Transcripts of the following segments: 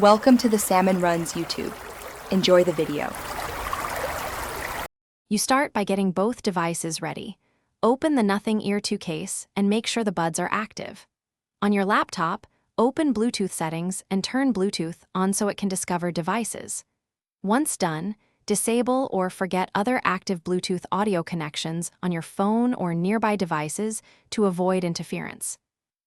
Welcome to the Salmon Runs YouTube. Enjoy the video. You start by getting both devices ready. Open the Nothing Ear 2 case and make sure the buds are active. On your laptop, open Bluetooth settings and turn Bluetooth on so it can discover devices. Once done, disable or forget other active Bluetooth audio connections on your phone or nearby devices to avoid interference.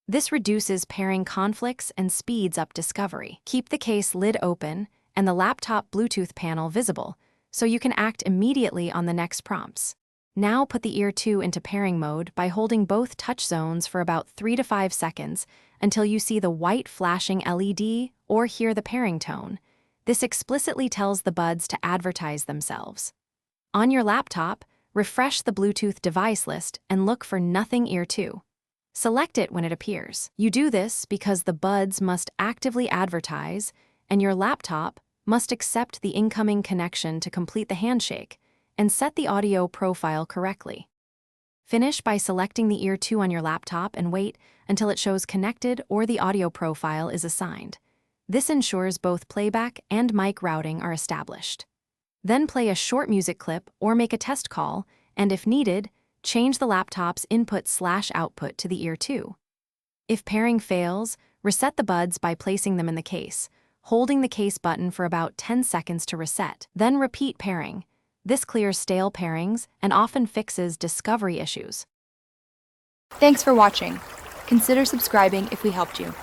This reduces pairing conflicts and speeds up discovery. Keep the case lid open and the laptop Bluetooth panel visible so you can act immediately on the next prompts. Now put the Ear 2 into pairing mode by holding both touch zones for about 3 to 5 seconds until you see the white flashing LED or hear the pairing tone. This explicitly tells the buds to advertise themselves. On your laptop, refresh the Bluetooth device list and look for Nothing Ear 2. Select it when it appears. You do this because the buds must actively advertise and your laptop must accept the incoming connection to complete the handshake and set the audio profile correctly. Finish by selecting the Ear 2 on your laptop and wait until it shows connected or the audio profile is assigned. This ensures both playback and mic routing are established. Then play a short music clip or make a test call, and if needed, change the laptop's input/output to the Ear 2. If pairing fails, reset the buds by placing them in the case, holding the case button for about 10 seconds to reset. Then repeat pairing. This clears stale pairings and often fixes discovery issues. Thanks for watching. Consider subscribing if we helped you.